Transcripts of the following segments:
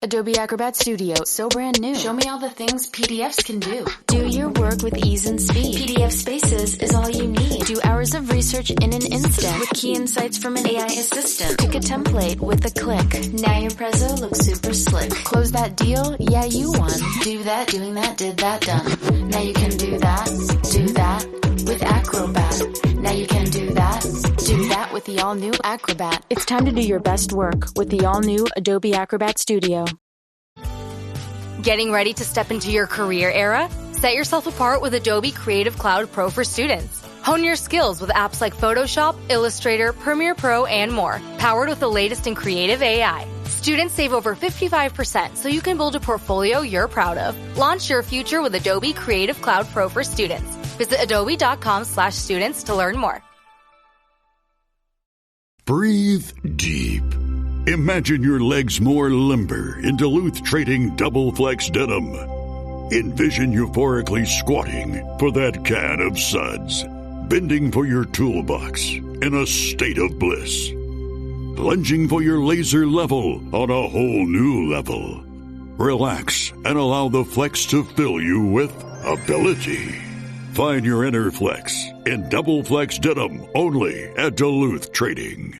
Adobe Acrobat Studio, so brand new. Show me all the things PDFs can do. Do your work with ease and speed. PDF Spaces is all you need. Do hours of research in an instant with key insights from an AI assistant. Pick a template with a click. Now your Prezzo looks super slick. Close that deal? Yeah, you won. Do that, doing that, did that, done. Now you can do that with Acrobat. Now you can do that with the all-new Acrobat. It's time to do your best work with the all-new Adobe Acrobat Studio. Getting ready to step into your career era? Set yourself apart with Adobe Creative Cloud Pro for students. Hone your skills with apps like Photoshop, Illustrator, Premiere Pro, and more, powered with the latest in creative AI. Students save over 55% so you can build a portfolio you're proud of. Launch your future with Adobe Creative Cloud Pro for students. Visit adobe.com/students to learn more. Breathe deep. Imagine your legs more limber in Duluth Trading Double Flex Denim. Envision euphorically squatting for that can of suds, bending for your toolbox in a state of bliss, lunging for your laser level on a whole new level. Relax and allow the flex to fill you with ability. Find your inner flex in Double Flex Denim only at Duluth Trading.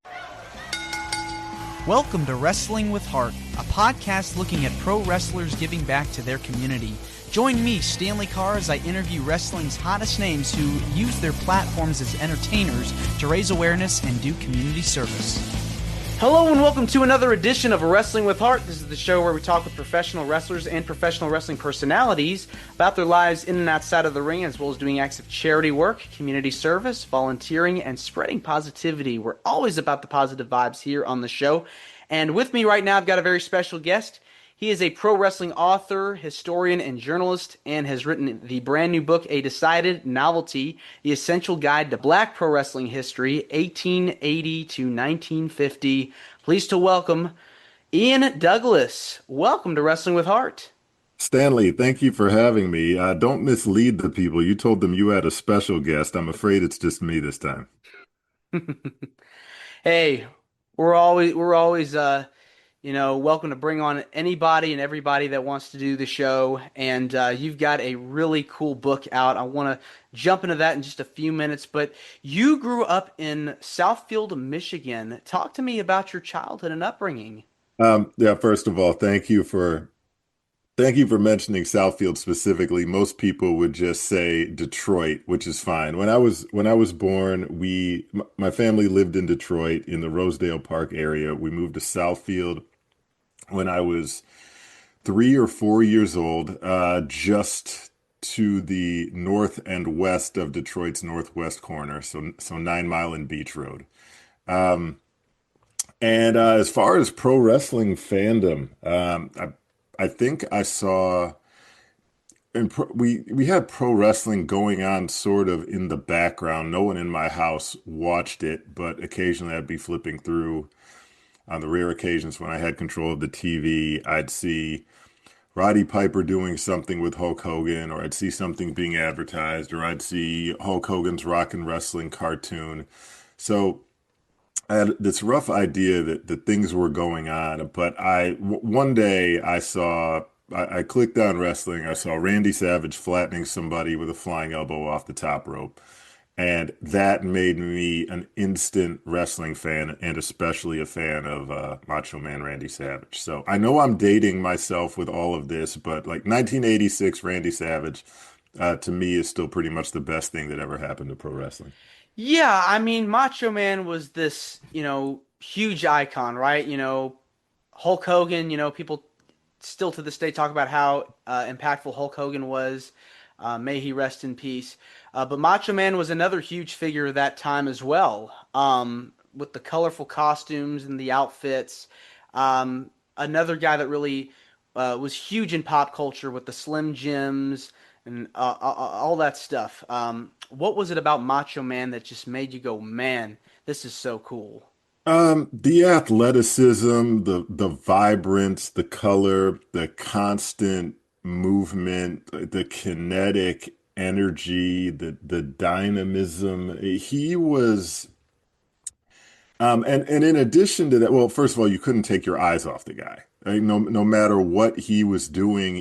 Welcome to Wrestling with Heart, a podcast looking at pro wrestlers giving back to their community. Join me, Stanley Carr, as I interview wrestling's hottest names who use their platforms as entertainers to raise awareness and do community service. Hello and welcome to another edition of Wrestling with Heart. This is the show where we talk with professional wrestlers and professional wrestling personalities about their lives in and outside of the ring, as well as doing acts of charity work, community service, volunteering, and spreading positivity. We're always about the positive vibes here on the show. And with me right now, I've got a very special guest. He is a pro wrestling author, historian, and journalist, and has written the brand new book, A Decided Novelty, The Essential Guide to Black Pro Wrestling History, 1880 to 1950. Pleased to welcome Ian Douglas. Welcome to Wrestling with Heart. Stanley, thank you for having me. Don't mislead the people. You told them you had a special guest. I'm afraid it's just me this time. Hey, we're always welcome to bring on anybody and everybody that wants to do the show. And you've got a really cool book out. I want to jump into that in just a few minutes. But you grew up in Southfield, Michigan. Talk to me about your childhood and upbringing. First of all, thank you for mentioning Southfield specifically. Most people would just say Detroit, which is fine. When I was born, my family lived in Detroit in the Rosedale Park area. We moved to Southfield when I was 3 or 4 years old, just to the north and west of Detroit's northwest corner, so 9 Mile and Beach Road. As far as pro wrestling fandom, I think I saw, and we had pro wrestling going on sort of in the background. No one in my house watched it, but occasionally I'd be flipping through. On the rare occasions when I had control of the TV, I'd see Roddy Piper doing something with Hulk Hogan, or I'd see something being advertised, or I'd see Hulk Hogan's Rock and Wrestling cartoon. So I had this rough idea that things were going on, but one day I clicked on wrestling. I saw Randy Savage flattening somebody with a flying elbow off the top rope. And that made me an instant wrestling fan, and especially a fan of Macho Man Randy Savage. So I know I'm dating myself with all of this, but like 1986 Randy Savage, to me, is still pretty much the best thing that ever happened to pro wrestling. Yeah, I mean, Macho Man was this, huge icon, right? Hulk Hogan, people still to this day talk about how impactful Hulk Hogan was. May he rest in peace. But Macho Man was another huge figure of that time as well, with the colorful costumes and the outfits. Another guy that really was huge in pop culture with the Slim Jims and all that stuff. What was it about Macho Man that just made you go, man, this is so cool? The athleticism, the vibrance, the color, the constant movement, the kinetic energy, the dynamism. He was, and in addition to that, well, first of all, you couldn't take your eyes off the guy. No matter what he was doing,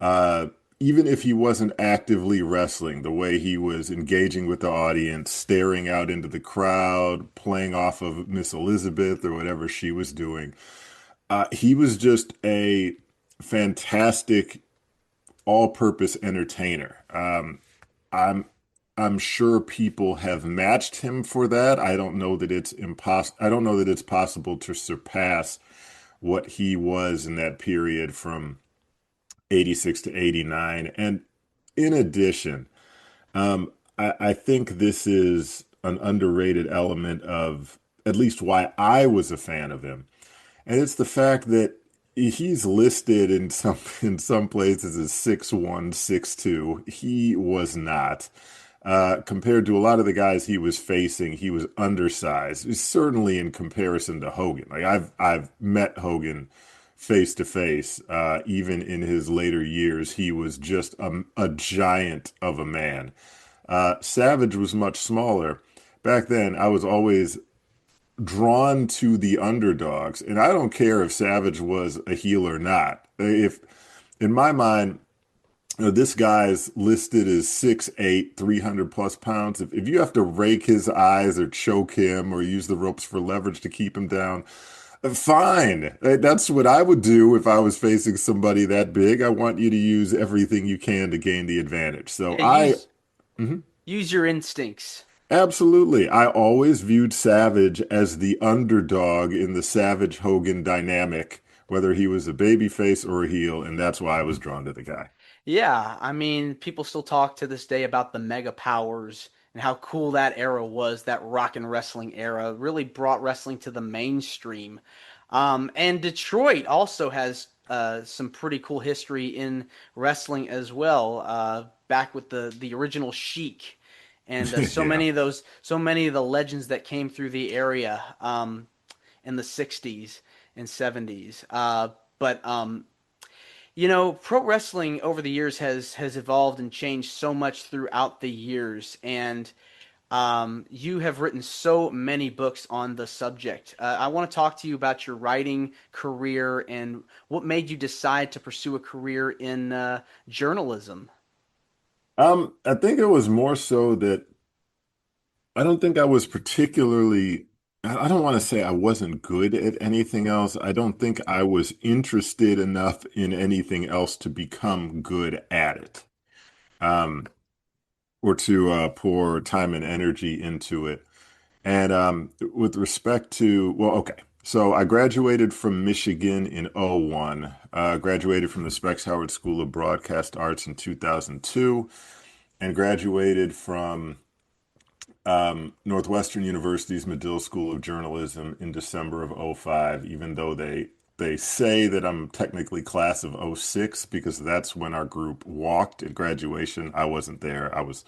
uh, even if he wasn't actively wrestling, the way he was engaging with the audience, staring out into the crowd, playing off of Miss Elizabeth or whatever she was doing, he was just a fantastic all-purpose entertainer. I'm I'm sure people have matched him for that. I don't know that it's possible to surpass what he was in that period from 86 to 89. And in addition, I think this is an underrated element of at least why I was a fan of him. And it's the fact that he's listed in some places as 6'1", 6'2". He was not. Compared to a lot of the guys he was facing, he was undersized, certainly in comparison to Hogan. Like I've met Hogan face to face. Even in his later years, he was just a giant of a man. Savage was much smaller. Back then, I was always drawn to the underdogs, and I don't care if Savage was a heel or not. If in my mind, this guy's listed as 6'8", 300 plus pounds. If you have to rake his eyes or choke him or use the ropes for leverage to keep him down, fine. That's what I would do if I was facing somebody that big. I want you to use everything you can to gain the advantage. So Yeah, I use use your instincts. absolutely, I always viewed Savage as the underdog in the Savage Hogan dynamic, whether he was a babyface or a heel, and that's why I was drawn to the guy. Yeah, I mean, people still talk to this day about the mega powers and how cool that era was. That rock and wrestling era really brought wrestling to the mainstream. And Detroit also has some pretty cool history in wrestling as well. Back with the original Sheik, and Yeah. so many of the legends that came through the area in the '60s and '70s. But pro wrestling over the years has evolved and changed so much throughout the years, and you have written so many books on the subject. I want to talk to you about your writing career and what made you decide to pursue a career in journalism. I think it was more so that I don't think I was particularly, I don't want to say I wasn't good at anything else. I don't think I was interested enough in anything else to become good at it, um, or to pour time and energy into it. And with respect to, well, okay. So I graduated from Michigan in '01. Graduated from the Specs Howard School of Broadcast Arts in 2002, and graduated from Northwestern University's Medill School of Journalism in December of '05, even though they say that I'm technically class of '06 because that's when our group walked at graduation. I wasn't there. I was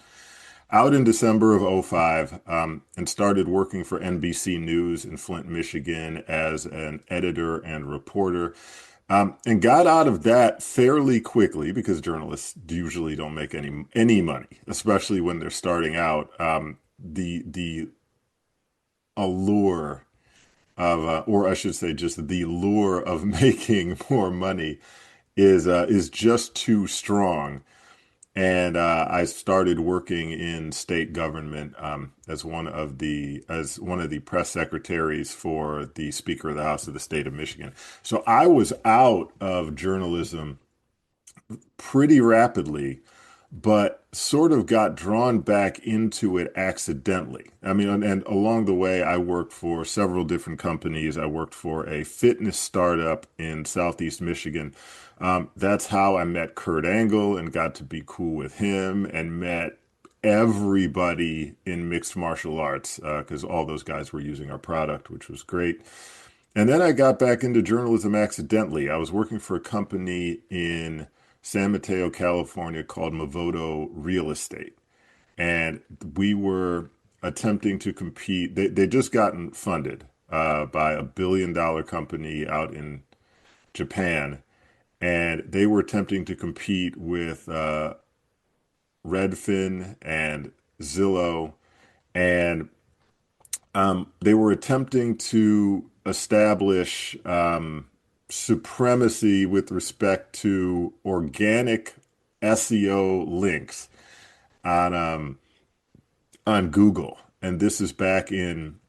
out in December of '05, and started working for NBC News in Flint, Michigan as an editor and reporter. And got out of that fairly quickly because journalists usually don't make any money, especially when they're starting out. The allure or I should say, just the lure of making more money is just too strong. And I started working in state government as one of the press secretaries for the Speaker of the House of the state of Michigan. So I was out of journalism pretty rapidly, but sort of got drawn back into it accidentally. I mean, and along the way, I worked for several different companies. I worked for a fitness startup in Southeast Michigan. That's how I met Kurt Angle and got to be cool with him and met everybody in mixed martial arts because all those guys were using our product, which was great. And then I got back into journalism accidentally. I was working for a company in San Mateo, California called Mavoto Real Estate. And we were attempting to compete. They just gotten funded by a $1 billion company out in Japan. And they were attempting to compete with Redfin and Zillow. And they were attempting to establish supremacy with respect to organic SEO links on on Google. And this is back in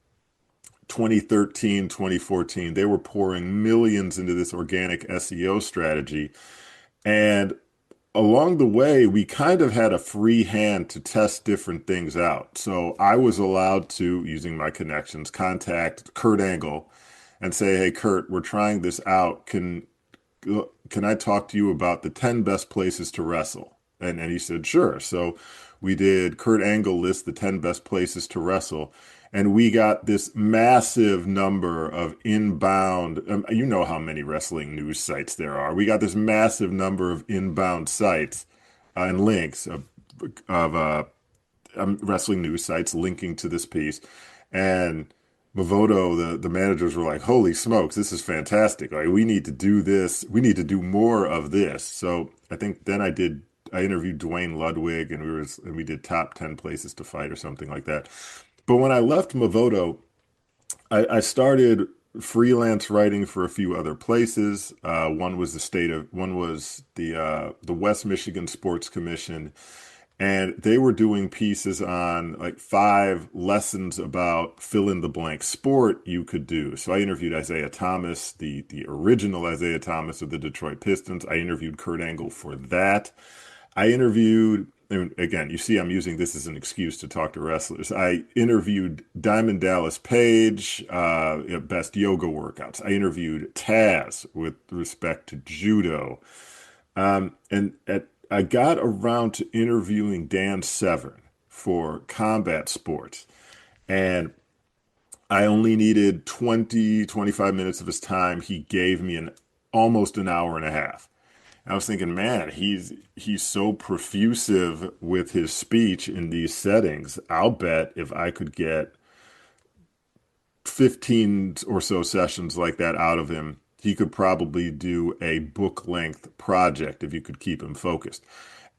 2013, 2014. They were pouring millions into this organic SEO strategy. And along the way, we kind of had a free hand to test different things out. So I was allowed to, using my connections, contact Kurt Angle and say, "Hey, Kurt, we're trying this out. Can I talk to you about the 10 best places to wrestle?" And he said, "Sure." So we did Kurt Angle list the 10 best places to wrestle. And we got this massive number of inbound, you know how many wrestling news sites there are. We got this massive number of inbound sites and links of wrestling news sites linking to this piece. And Mavoto, the managers were like, "Holy smokes, this is fantastic. Like, we need to do this. We need to do more of this." So I think then I interviewed Dwayne Ludwig, and we did top 10 places to fight or something like that. But when I left Mavoto, I started freelance writing for a few other places. One was the West Michigan Sports Commission, and they were doing pieces on like 5 lessons about fill in the blank sport you could do. So I interviewed Isaiah Thomas, the original Isaiah Thomas of the Detroit Pistons. I interviewed Kurt Angle for that. I interviewed, and again, you see I'm using this as an excuse to talk to wrestlers. I interviewed Diamond Dallas Page, best yoga workouts. I interviewed Taz with respect to judo. I got around to interviewing Dan Severn for combat sports. And I only needed 25 minutes of his time. He gave me almost an hour and a half. I was thinking, man, he's so profusive with his speech in these settings. I'll bet if I could get 15 or so sessions like that out of him, he could probably do a book-length project if you could keep him focused.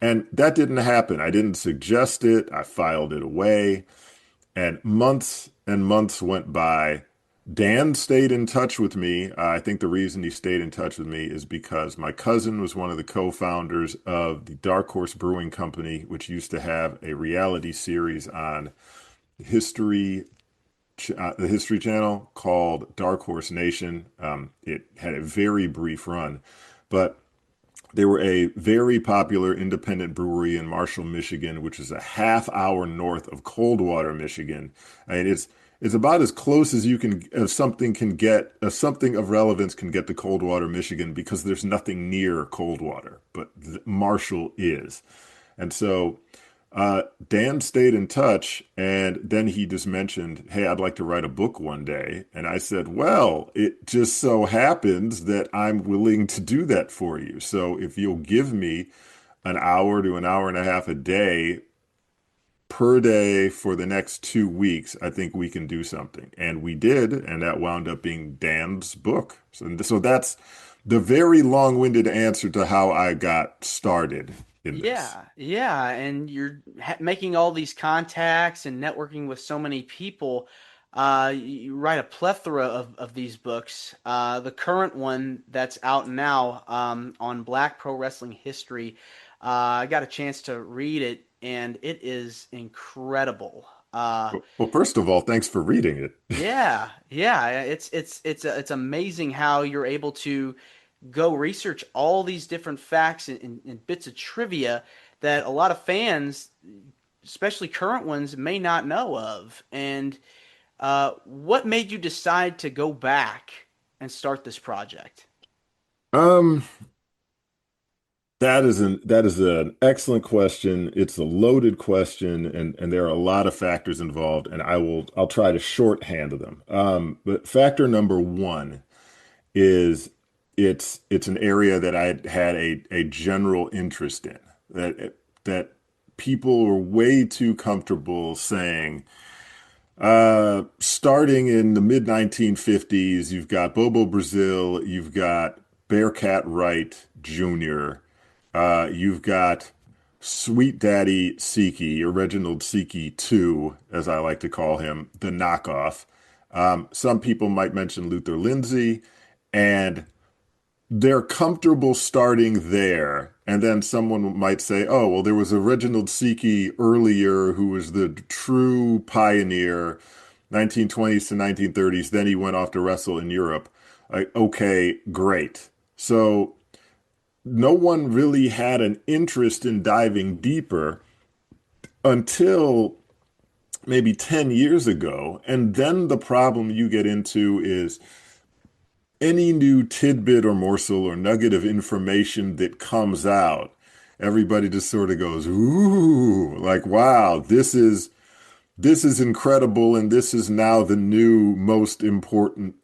And that didn't happen. I didn't suggest it. I filed it away. And months went by. Dan stayed in touch with me. I think the reason he stayed in touch with me is because my cousin was one of the co-founders of the Dark Horse Brewing Company, which used to have a reality series on the History Channel called Dark Horse Nation. It had a very brief run, but they were a very popular independent brewery in Marshall, Michigan, which is a half hour north of Coldwater, Michigan. I mean, it's about as close as something of relevance can get to Coldwater, Michigan, because there's nothing near Coldwater, but Marshall is. And so Dan stayed in touch, and then he just mentioned, "Hey, I'd like to write a book one day." And I said, "Well, it just so happens that I'm willing to do that for you. So if you'll give me an hour to an hour and a half a day per day for the next 2 weeks, I think we can do something." And we did, and that wound up being Dan's book. So that's the very long-winded answer to how I got started in this. Yeah, and you're making all these contacts and networking with so many people. You write a plethora of these books. The current one that's out now on Black Pro Wrestling history, I got a chance to read it, and it is incredible. Well, first of all, thanks for reading it. Yeah, it's amazing how you're able to go research all these different facts and bits of trivia that a lot of fans, especially current ones, may not know of. And what made you decide to go back and start this project? That is an excellent question. It's a loaded question, and there are a lot of factors involved, and I'll try to shorthand them. But factor number one is it's an area that I had a general interest in, that people were way too comfortable saying, starting in the mid 1950s, you've got Bobo Brazil, you've got Bearcat Wright Jr., you've got Sweet Daddy Siki, or Reginald Siki II, as I like to call him, the knockoff. Some people might mention Luther Lindsay, and they're comfortable starting there. And then someone might say, oh, well, there was a Reginald Seekey earlier who was the true pioneer, 1920s to 1930s. Then he went off to wrestle in Europe. Like, okay, great. So no one really had an interest in diving deeper until maybe 10 years ago. And then the problem you get into is any new tidbit or morsel or nugget of information that comes out, everybody just sort of goes, ooh, like, wow, this is incredible, and this is now the new most important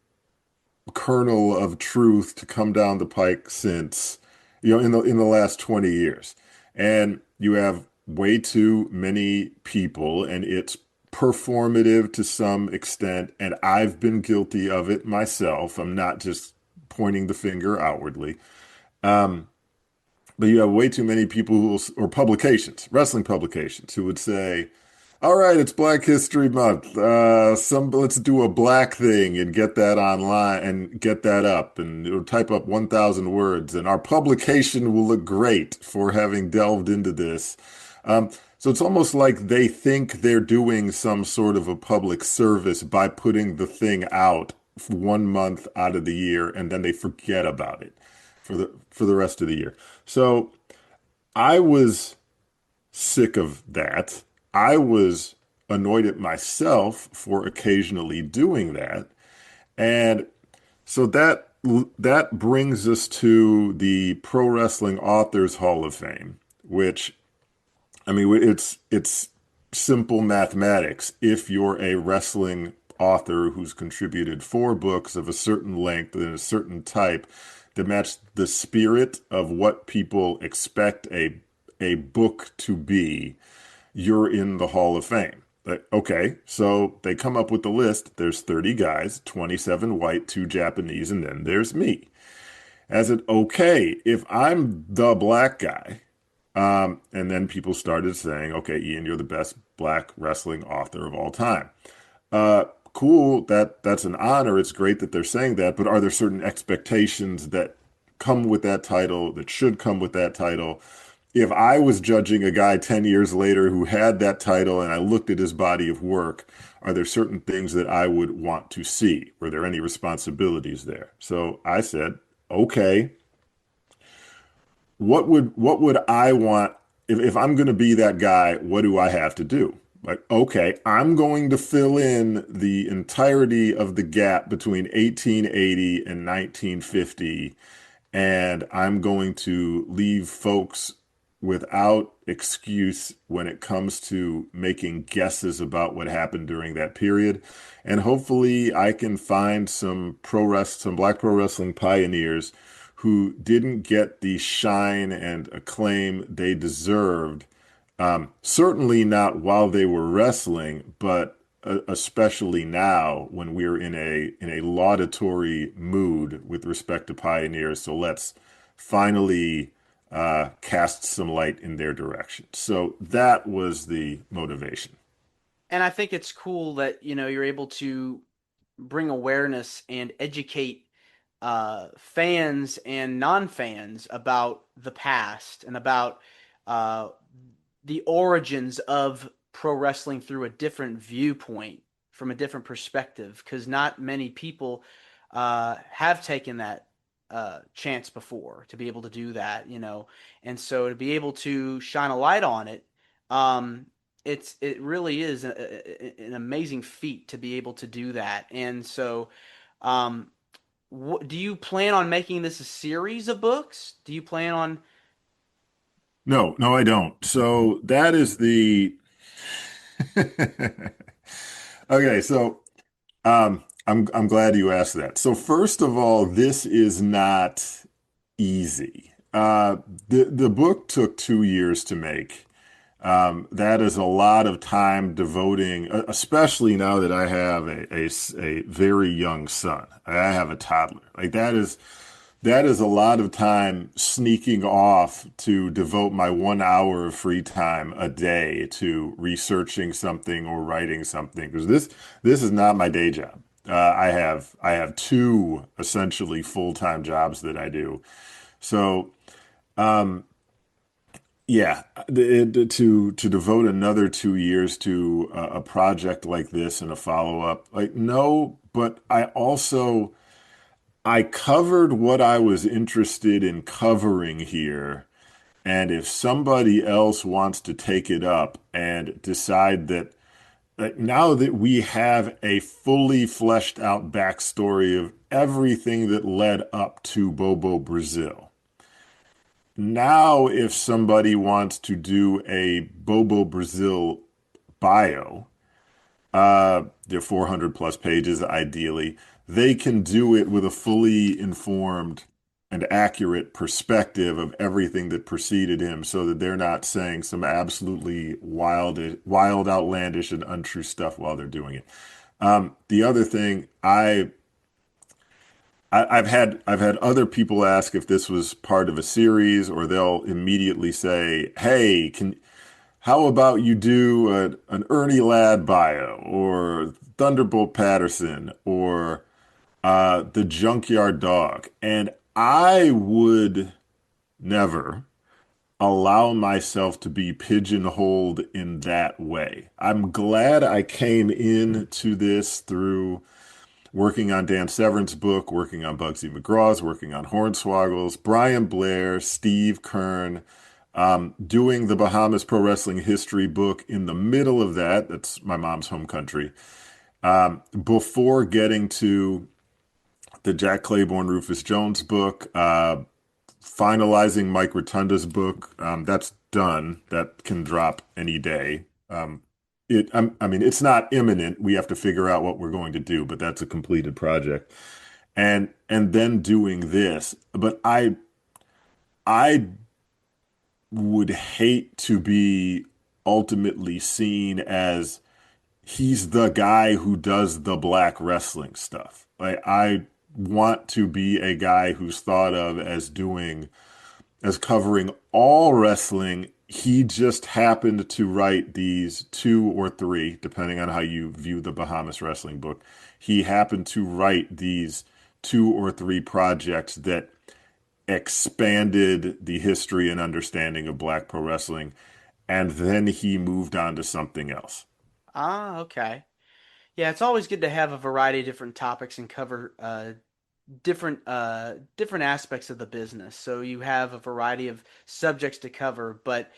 kernel of truth to come down the pike since, in the last 20 years. And you have way too many people, and it's performative to some extent, and I've been guilty of it myself. I'm not just pointing the finger outwardly. But you have way too many people or publications, wrestling publications, who would say, all right, it's Black History Month. Let's do a black thing and get that online and get that up, and it'll type up 1,000 words, and our publication will look great for having delved into this. So it's almost like they think they're doing some sort of a public service by putting the thing out for 1 month out of the year, and then they forget about it for the rest of the year. So I was sick of that. I was annoyed at myself for occasionally doing that. And so that brings us to the Pro Wrestling Authors Hall of Fame, which, I mean, it's simple mathematics. If you're a wrestling author who's contributed 4 books of a certain length and a certain type that match the spirit of what people expect a book to be, you're in the Hall of Fame. Okay, so they come up with the list. There's 30 guys, 27 white, 2 Japanese, and then there's me. As it, okay, if I'm the black guy, and then people started saying, okay, Ian, you're the best black wrestling author of all time. Cool, that's an honor. It's great that they're saying that, but are there certain expectations that come with that title, that should come with that title? If I was judging a guy 10 years later who had that title and I looked at his body of work, are there certain things that I would want to see? Were there any responsibilities there? So I said, okay, what would I want if I'm going to be that guy? What do I have to do? Like, okay, I'm going to fill in the entirety of the gap between 1880 and 1950, and I'm going to leave folks without excuse when it comes to making guesses about what happened during that period. And hopefully I can find some black pro wrestling pioneers who didn't get the shine and acclaim they deserved. Certainly not while they were wrestling, but especially now when we're in a laudatory mood with respect to pioneers. So let's finally cast some light in their direction. So that was the motivation. And I think it's cool that, you're able to bring awareness and educate fans and non-fans about the past and about the origins of pro wrestling through a different viewpoint, from a different perspective, because not many people have taken that chance before to be able to do that, and so to be able to shine a light on it, it really is an amazing feat to be able to do that. And so do you plan on making this a series of books? Do you plan on? No, I don't. So that is the okay. So I'm glad you asked that. So first of all, this is not easy. The book took 2 years to make. That is a lot of time devoting, especially now that I have a very young son. I have a toddler. Like that is a lot of time sneaking off to devote my 1 hour of free time a day to researching something or writing something, because this is not my day job. I have two essentially full-time jobs that I do. So yeah, to devote another 2 years to a project like this and a follow-up, like no, but I covered what I was interested in covering here. And if somebody else wants to take it up and decide that now that we have a fully fleshed out backstory of everything that led up to Bobo Brazil, now if somebody wants to do a Bobo Brazil bio, they're 400 plus pages ideally, they can do it with a fully informed and accurate perspective of everything that preceded him so that they're not saying some absolutely wild, outlandish, and untrue stuff while they're doing it. The other thing, I've had other people ask if this was part of a series, or they'll immediately say, "Hey, how about you do an Ernie Ladd bio, or Thunderbolt Patterson, or the Junkyard Dog?" And I would never allow myself to be pigeonholed in that way. I'm glad I came into this through working on Dan Severn's book, working on Bugsy McGraw's, working on Hornswoggle's, Brian Blair, Steve Kern, doing the Bahamas Pro Wrestling History book in the middle of that. That's my mom's home country. Before getting to the Jack Claiborne, Rufus Jones book, finalizing Mike Rotunda's book, that's done. That can drop any day. I mean, it's not imminent. We have to figure out what we're going to do, but that's a completed project. And then doing this, but I would hate to be ultimately seen as he's the guy who does the black wrestling stuff. Like, I want to be a guy who's thought of as covering all wrestling. He just happened to write these two or three, depending on how you view the Bahamas Wrestling book. He happened to write these two or three projects that expanded the history and understanding of black pro wrestling, and then he moved on to something else. Ah, okay. Yeah, it's always good to have a variety of different topics and cover different aspects of the business. So you have a variety of subjects to cover, but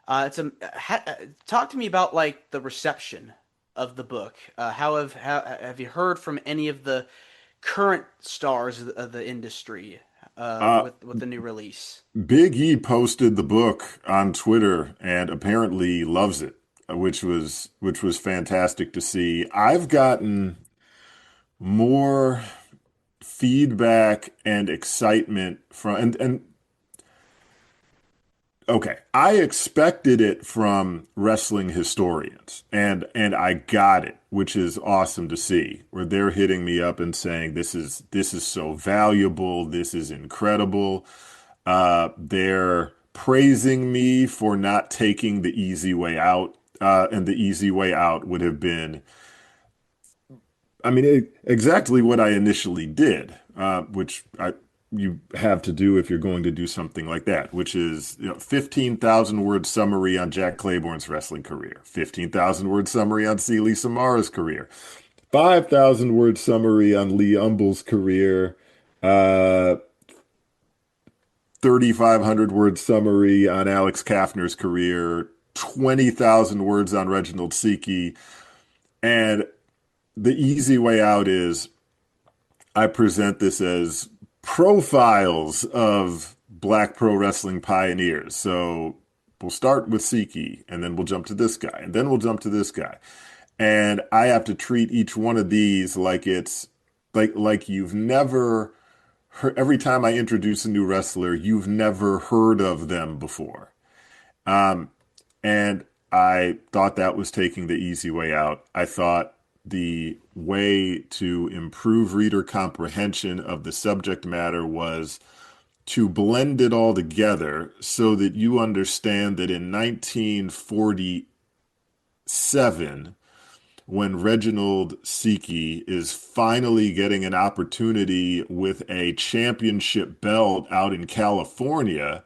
talk to me about like the reception of the book. How have you heard from any of the current stars of the industry Uh, with the new release? Big E posted the book on Twitter and apparently loves it, which was fantastic to see. I've gotten more feedback and excitement from and okay, I expected it from wrestling historians, and I got it, which is awesome to see. Where they're hitting me up and saying this is so valuable, this is incredible. They're praising me for not taking the easy way out, and the easy way out would have been, I mean, exactly what I initially did, which you have to do if you're going to do something like that, which is 15,000 word summary on Jack Claiborne's wrestling career, 15,000 word summary on Celie Samara's career, 5,000 word summary on Lee Umble's career, 3,500 word summary on Alex Kaffner's career, 20,000 words on Reginald Siki, and the easy way out is I present this as profiles of black pro wrestling pioneers. So we'll start with Siki, and then we'll jump to this guy, and then we'll jump to this guy. And I have to treat each one of these like it's like you've never heard. Every time I introduce a new wrestler, you've never heard of them before. And I thought that was taking the easy way out. I thought the way to improve reader comprehension of the subject matter was to blend it all together so that you understand that in 1947, when Reginald Siki is finally getting an opportunity with a championship belt out in California,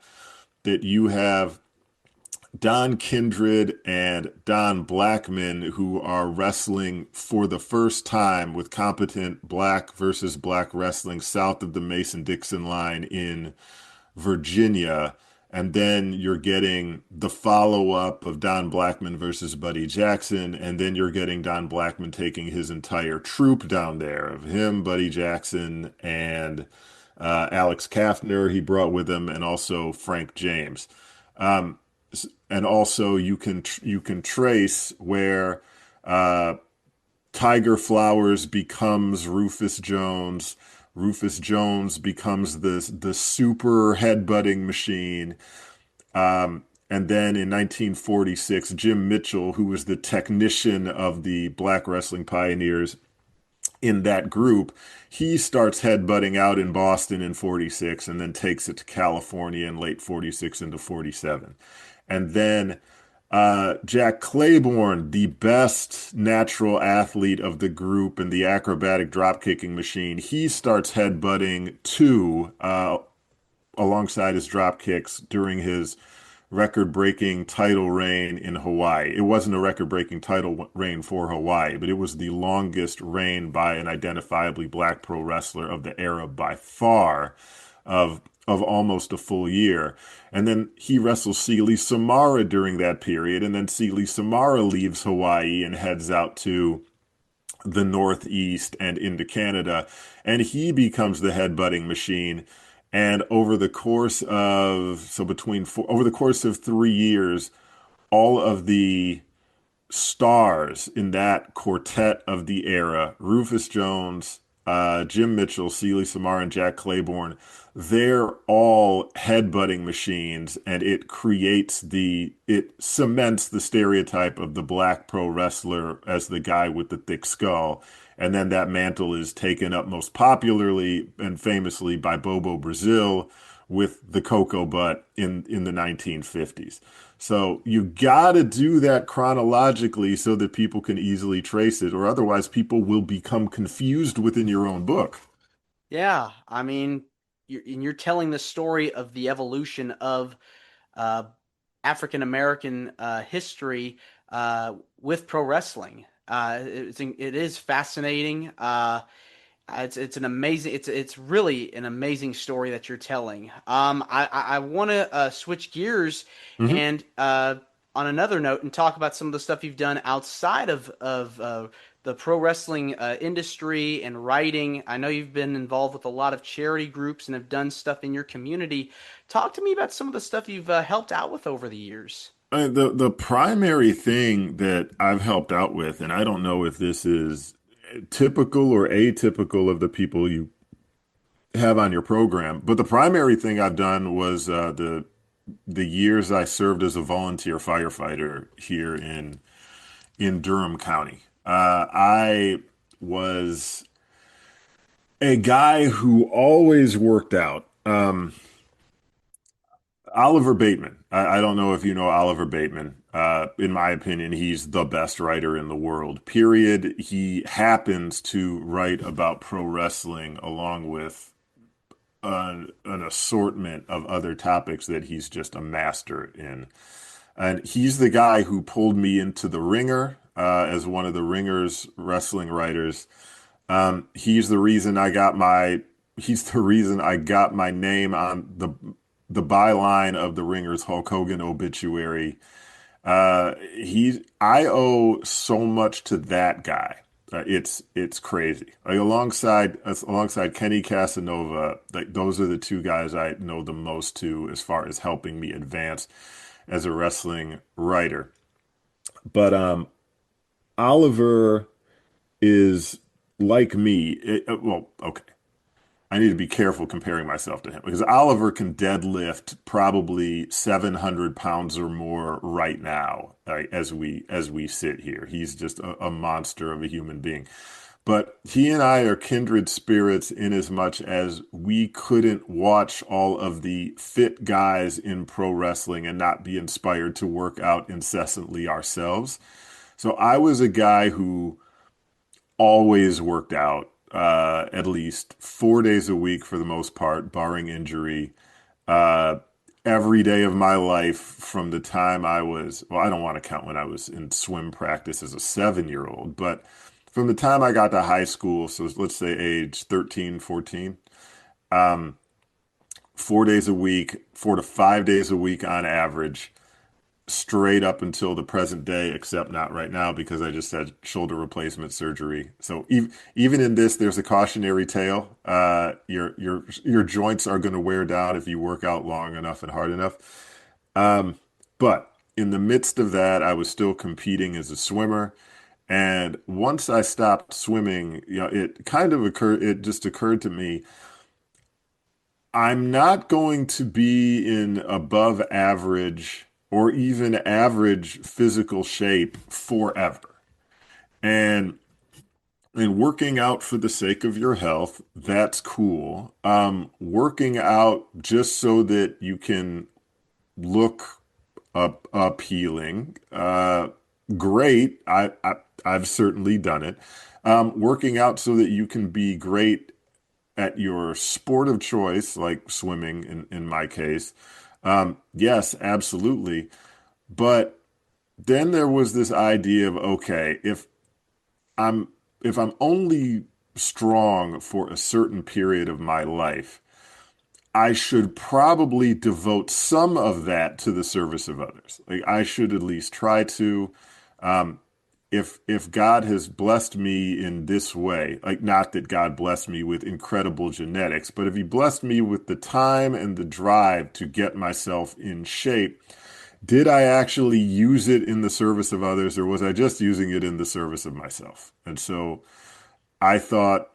that you have Don Kindred and Don Blackman, who are wrestling for the first time with competent black versus black wrestling south of the Mason-Dixon line in Virginia. And then you're getting the follow-up of Don Blackman versus Buddy Jackson. And then you're getting Don Blackman taking his entire troupe down there of him, Buddy Jackson, and Alex Kaffner he brought with him, and also Frank James. And also you can trace where Tiger Flowers becomes Rufus Jones. Rufus Jones becomes the super headbutting machine. And then in 1946, Jim Mitchell, who was the technician of the Black Wrestling Pioneers in that group, he starts headbutting out in Boston in 46 and then takes it to California in late 46 into 47. And then Jack Claiborne, the best natural athlete of the group and the acrobatic drop-kicking machine, he starts headbutting too, alongside his drop kicks during his record-breaking title reign in Hawaii. It wasn't a record-breaking title reign for Hawaii, but it was the longest reign by an identifiably black pro wrestler of the era by far, of almost a full year. And then he wrestles Sealy Samara during that period, and then Sealy Samara leaves Hawaii and heads out to the Northeast and into Canada, and he becomes the headbutting machine. And over the course of 3 years, all of the stars in that quartet of the era, Rufus Jones, Jim Mitchell, Sealy Samara, and Jack Claiborne, they're all headbutting machines, and it cements the stereotype of the black pro wrestler as the guy with the thick skull. And then that mantle is taken up most popularly and famously by Bobo Brazil with the Cocoa Butt in the 1950s. So you got to do that chronologically so that people can easily trace it, or otherwise people will become confused within your own book. Yeah, I mean, you're telling the story of the evolution of African American history with pro wrestling. It is fascinating. It's an amazing. It's really an amazing story that you're telling. I want to switch gears and on another note and talk about some of the stuff you've done outside of the pro wrestling industry and writing. I know you've been involved with a lot of charity groups and have done stuff in your community. Talk to me about some of the stuff you've helped out with over the years. The primary thing that I've helped out with, and I don't know if this is typical or atypical of the people you have on your program, but the primary thing I've done was the years I served as a volunteer firefighter here in Durham County. I was a guy who always worked out. Oliver Bateman. I don't know if you know Oliver Bateman. In my opinion, he's the best writer in the world, period. He happens to write about pro wrestling along with an assortment of other topics that he's just a master in. And he's the guy who pulled me into the Ringer as one of the Ringer's wrestling writers. He's the reason I got my name on the byline of the Ringer's Hulk Hogan obituary. I owe so much to that guy. It's crazy. Like alongside Kenny Casanova, like those are the two guys I know the most to as far as helping me advance as a wrestling writer. But Oliver is like me. Okay. I need to be careful comparing myself to him because Oliver can deadlift probably 700 pounds or more right now, as we sit here. He's just a monster of a human being. But he and I are kindred spirits in as much as we couldn't watch all of the fit guys in pro wrestling and not be inspired to work out incessantly ourselves. So I was a guy who always worked out at least 4 days a week for the most part, barring injury. Uh, every day of my life from the time I was, well, I don't want to count when I was in swim practice as a 7-year-old, but from the time I got to high school, so let's say age 13, 14, um, 4 days a week, 4 to 5 days a week on average, straight up until the present day, except not right now because I just had shoulder replacement surgery. So even in this, there's a cautionary tale. Your joints are going to wear down if you work out long enough and hard enough. But in the midst of that, I was still competing as a swimmer. And once I stopped swimming, it kind of occurred, it just occurred to me, I'm not going to be in above average or even average physical shape forever. And working out for the sake of your health, that's cool. Working out just so that you can look appealing, great. I've certainly done it. Working out so that you can be great at your sport of choice, like swimming in my case, yes, absolutely. But then there was this idea of, okay, I'm if I'm only strong for a certain period of my life, I should probably devote some of that to the service of others. Like I should at least try to. Um, if God has blessed me in this way, like not that God blessed me with incredible genetics, but if He blessed me with the time and the drive to get myself in shape, did I actually use it in the service of others, or was I just using it in the service of myself? And so I thought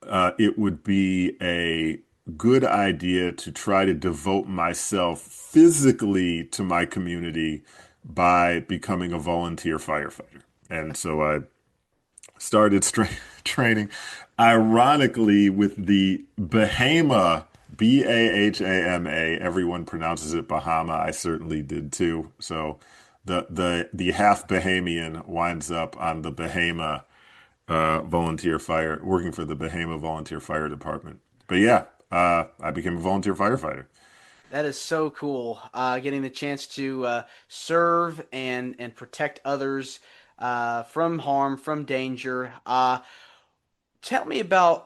it would be a good idea to try to devote myself physically to my community by becoming a volunteer firefighter. And so I started training, ironically, with the Bahama, Bahama. Everyone pronounces it Bahama. I certainly did too. So the half Bahamian winds up on the Bahama volunteer fire, working for the Bahama Volunteer Fire Department. But yeah, I became a volunteer firefighter. That is so cool. Getting the chance to serve and protect others from harm, from danger. Tell me about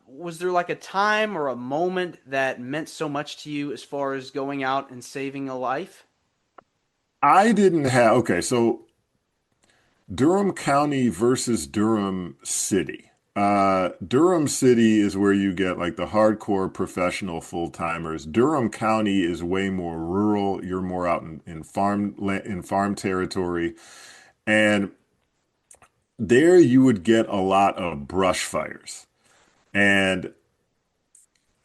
was there like a time or a moment that meant so much to you as far as going out and saving a life? I didn't have, okay, so Durham County versus Durham City. Durham City is where you get like the hardcore professional full timers. Durham County is way more rural. You're more out in farm territory, and there you would get a lot of brush fires. And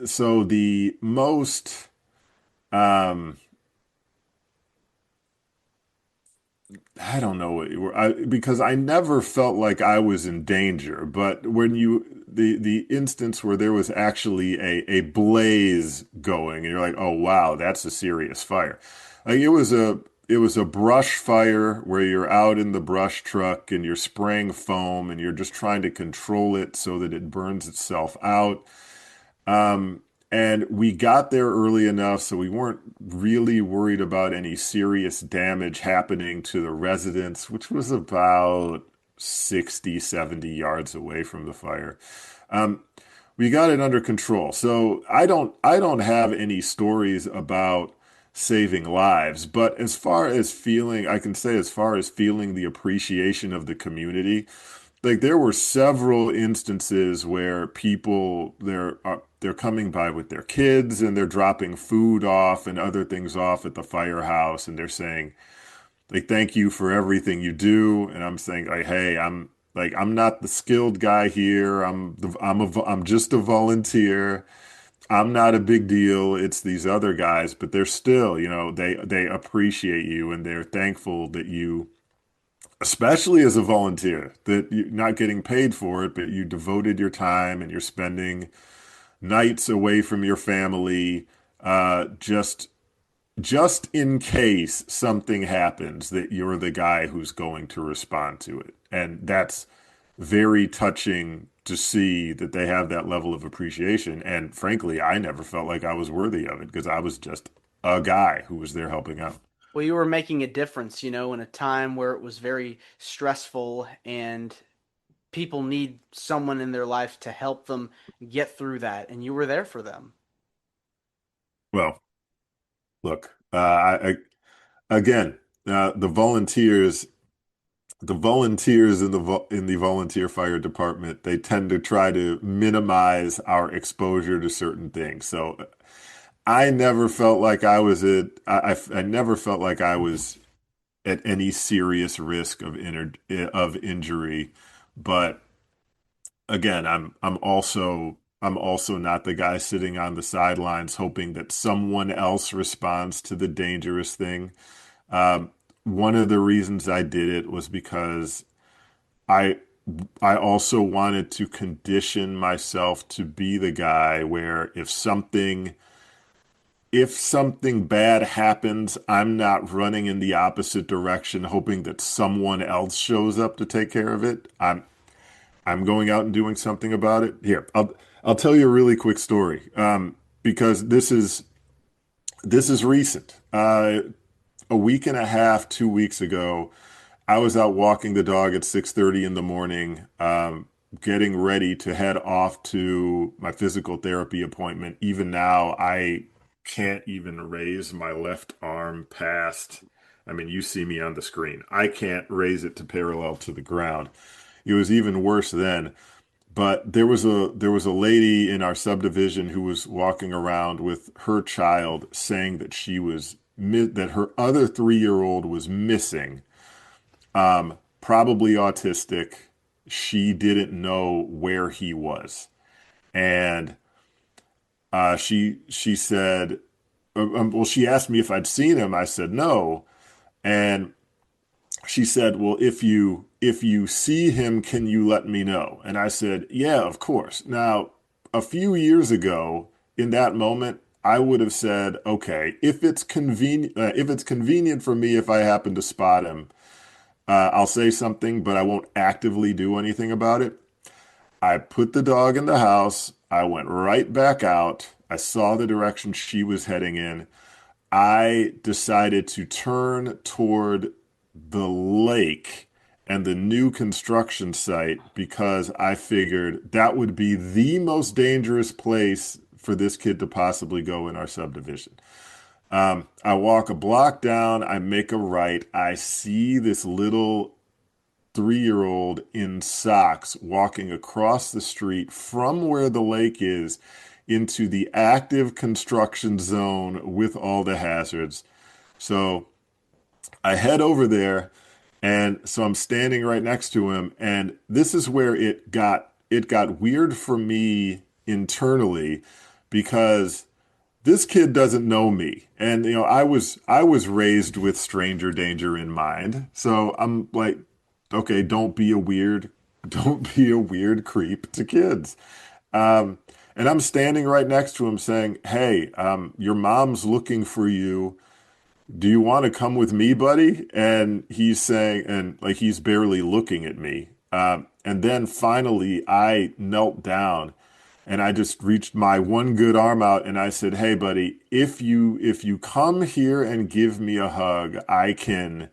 so the most um, I don't know because I never felt like I was in danger. But when the instance where there was actually a blaze going, and you're like, oh wow, that's a serious fire. Like it was a brush fire where you're out in the brush truck and you're spraying foam and you're just trying to control it so that it burns itself out. And we got there early enough, so we weren't really worried about any serious damage happening to the residents, which was about 60, 70 yards away from the fire. Um, we got it under control. So I don't have any stories about saving lives, but as far as feeling, I can say as far as feeling the appreciation of the community, like there were several instances where people they're coming by with their kids and they're dropping food off and other things off at the firehouse and they're saying like thank you for everything you do, and I'm saying like hey, I'm not the skilled guy here, I'm just a volunteer. I'm not a big deal. It's these other guys, but they're still, they appreciate you and they're thankful that you, especially as a volunteer, that you're not getting paid for it, but you devoted your time and you're spending nights away from your family, just just in case something happens, that you're the guy who's going to respond to it. And that's very touching to see that they have that level of appreciation. And frankly, I never felt like I was worthy of it because I was just a guy who was there helping out. Well, you were making a difference, in a time where it was very stressful and people need someone in their life to help them get through that, and you were there for them. Well, look, again, the volunteers in the volunteer fire department, they tend to try to minimize our exposure to certain things. So I never felt like I was I never felt like I was at any serious risk of injury. But again, I'm also not the guy sitting on the sidelines hoping that someone else responds to the dangerous thing. Um, One of the reasons I did it was because I I also wanted to condition myself to be the guy where if something bad happens, I'm not running in the opposite direction hoping that someone else shows up to take care of it. I'm going out and doing something about it. Here, I'll tell you a really quick story, because this is recent. A week and a half, 2 weeks ago, I was out walking the dog at 6:30 in the morning, getting ready to head off to my physical therapy appointment. Even now, I can't even raise my left arm past. I mean, you see me on the screen. I can't raise it to parallel to the ground. It was even worse then. But there was a lady in our subdivision who was walking around with her child, saying that that her other 3-year-old was missing, probably autistic. She didn't know where he was, and she said, well, she asked me if I'd seen him. I said no, and she said, well, if you see him, can you let me know? And I said, yeah, of course. Now, a few years ago, in that moment, I would have said, okay, if it's convenient for me, if I happen to spot him, I'll say something, but I won't actively do anything about it. I put the dog in the house. I went right back out. I saw the direction she was heading in. I decided to turn toward the lake and the new construction site because I figured that would be the most dangerous place for this kid to possibly go in our subdivision. I walk a block down, I make a right, I see this little 3-year-old in socks walking across the street from where the lake is into the active construction zone with all the hazards. So I head over there, and so I'm standing right next to him, and this is where it got weird for me internally because this kid doesn't know me. And I was raised with stranger danger in mind. So I'm like, okay, don't be a weird creep to kids. Um, and I'm standing right next to him saying, hey, your mom's looking for you. Do you want to come with me, buddy? And he's saying, and like he's barely looking at me. And then finally, I knelt down and I just reached my one good arm out and I said, "Hey, buddy, if you come here and give me a hug, I can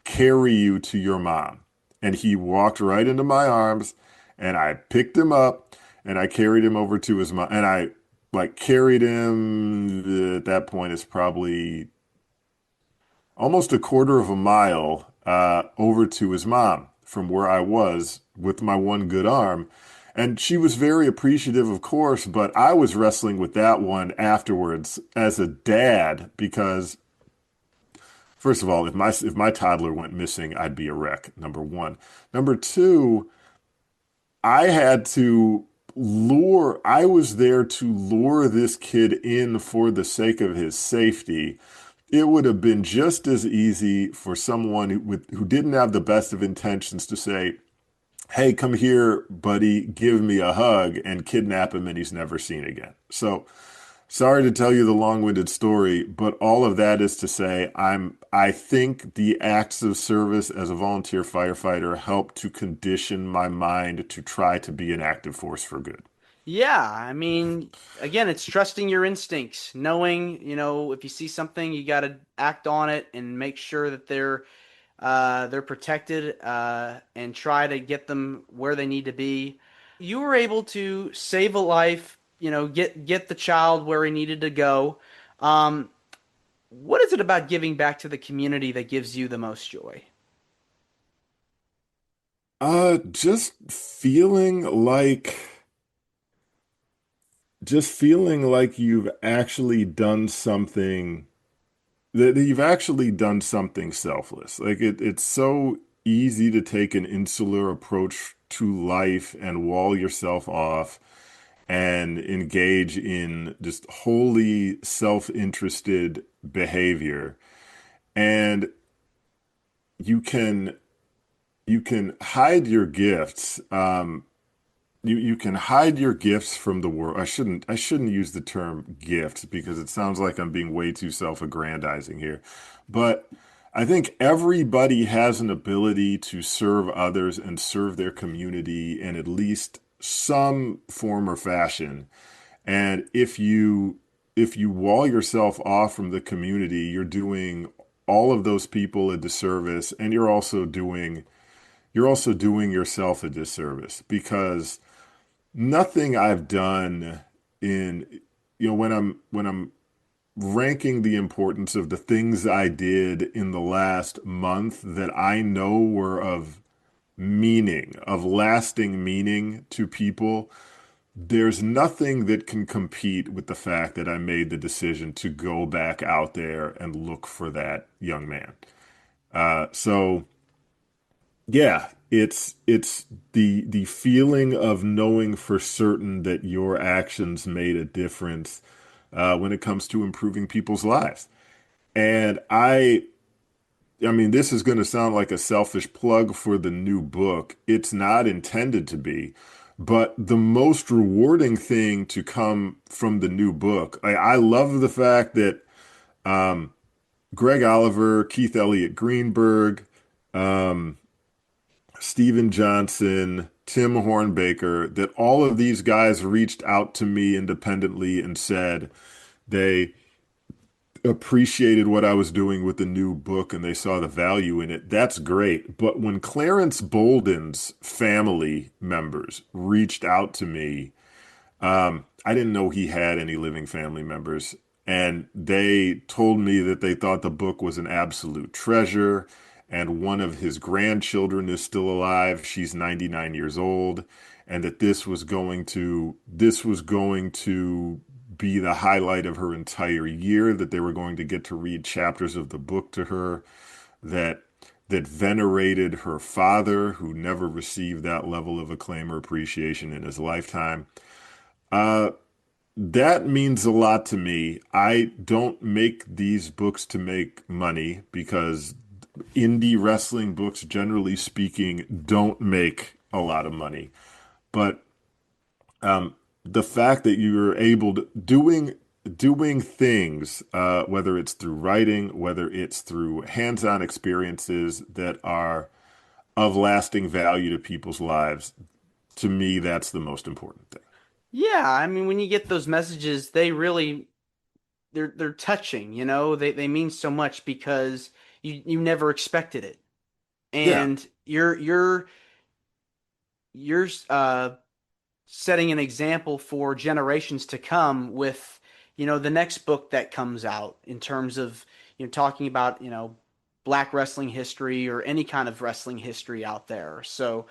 carry you to your mom." And he walked right into my arms, and I picked him up and I carried him over to his mom, and I like carried him at that point is probably almost a quarter of a mile over to his mom from where I was with my one good arm. And she was very appreciative, of course, but I was wrestling with that one afterwards as a dad because, first of all, if my toddler went missing, I'd be a wreck, number one. Number two, I was there to lure this kid in for the sake of his safety. It would have been just as easy for someone who didn't have the best of intentions to say, hey, come here, buddy, give me a hug, and kidnap him and he's never seen again. So Sorry to tell you the long-winded story, but all of that is to say I think the acts of service as a volunteer firefighter help to condition my mind to try to be an active force for good. Yeah, I mean, again, it's trusting your instincts, knowing, if you see something, you got to act on it and make sure that they're protected, and try to get them where they need to be. You were able to save a life, get the child where he needed to go. Um, what is it about giving back to the community that gives you the most joy? Just feeling like you've actually done something that you've actually done something selfless. Like it's so easy to take an insular approach to life and wall yourself off and engage in just wholly self-interested behavior. And you can you can hide your gifts. You can hide your gifts from the world. I shouldn't use the term gifts because it sounds like I'm being way too self-aggrandizing here. But I think everybody has an ability to serve others and serve their community in at least some form or fashion. And if you wall yourself off from the community, you're doing all of those people a disservice, and you're also doing yourself a disservice because nothing I've done in when I'm ranking the importance of the things I did in the last month that I know were of meaning, of lasting meaning to people, there's nothing that can compete with the fact that I made the decision to go back out there and look for that young man. So yeah, it's the feeling of knowing for certain that your actions made a difference when it comes to improving people's lives. And I mean, this is going to sound like a selfish plug for the new book. It's not intended to be, but the most rewarding thing to come from the new book, I love the fact that Greg Oliver, Keith Elliott Greenberg, Steven Johnson, Tim Hornbaker, that all of these guys reached out to me independently and said they appreciated what I was doing with the new book and they saw the value in it. That's great. But when Clarence Bolden's family members reached out to me, I didn't know he had any living family members. And they told me that they thought the book was an absolute treasure. And one of his grandchildren is still alive. She's 99 years old. And that this was going to be the highlight of her entire year, that they were going to get to read chapters of the book to her, that venerated her father, who never received that level of acclaim or appreciation in his lifetime. Uh, that means a lot to me. I don't make these books to make money because indie wrestling books, generally speaking, don't make a lot of money. But the fact that you're able to doing things, whether it's through writing, whether it's through hands-on experiences that are of lasting value to people's lives, to me, that's the most important thing. Yeah, I mean, when you get those messages, they're touching, they mean so much because you never expected it. Yeah. And you're setting an example for generations to come with, the next book that comes out in terms of, talking about, black wrestling history or any kind of wrestling history out there. So,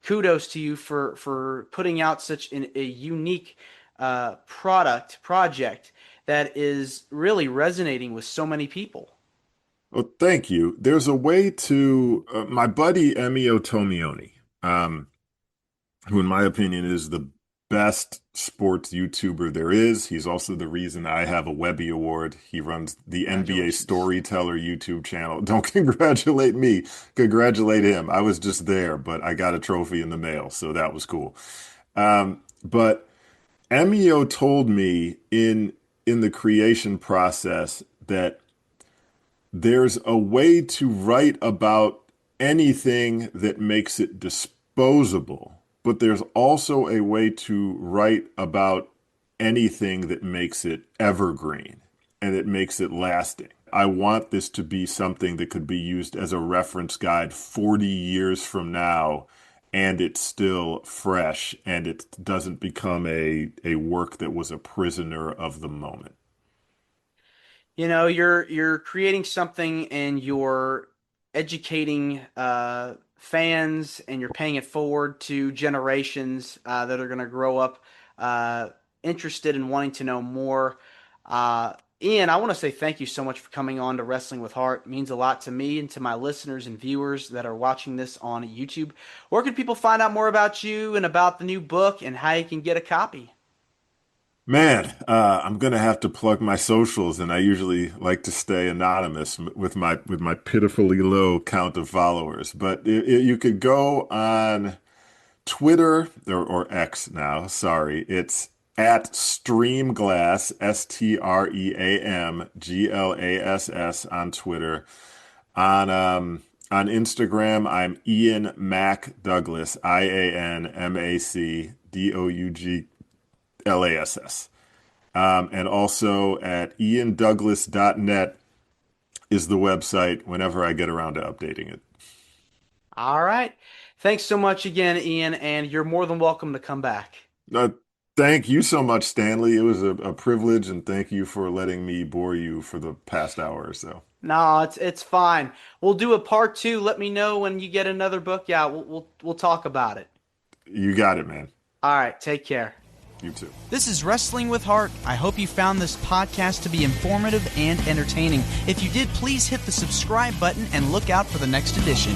kudos to you for putting out such a unique project that is really resonating with so many people. Well, thank you. There's a way to my buddy Emio Tomioni, um, who in my opinion is the best sports YouTuber there is. He's also the reason I have a Webby Award. He runs the NBA Congratulations. Storyteller YouTube channel. Don't congratulate me. Congratulate him. I was just there, but I got a trophy in the mail, so that was cool. But Emio told me in the creation process that there's a way to write about anything that makes it disposable, but there's also a way to write about anything that makes it evergreen and it makes it lasting. I want this to be something that could be used as a reference guide 40 years from now, and it's still fresh, and it doesn't become a work that was a prisoner of the moment. You know, you're creating something and you're educating fans, and you're paying it forward to generations that are going to grow up interested in wanting to know more. Ian, I want to say thank you so much for coming on to Wrestling with Heart. It means a lot to me and to my listeners and viewers that are watching this on YouTube. Where can people find out more about you and about the new book and how you can get a copy? Man, I'm gonna have to plug my socials, and I usually like to stay anonymous with my pitifully low count of followers. But you could go on Twitter or X now. Sorry, it's at Streamglass, STREAMGLASS on Twitter. On Instagram, I'm Ian Mac Douglas, IANMACDOUGLASS. And also at iandouglas.net is the website whenever I get around to updating it. All right. Thanks so much again, Ian, and you're more than welcome to come back. Thank you so much, Stanley. It was a privilege, and thank you for letting me bore you for the past hour or so. No, it's fine. We'll do a part 2. Let me know when you get another book out. We'll talk about it. You got it, man. All right. Take care. You too. This is Wrestling with Heart. I hope you found this podcast to be informative and entertaining. If you did, please hit the subscribe button and look out for the next edition.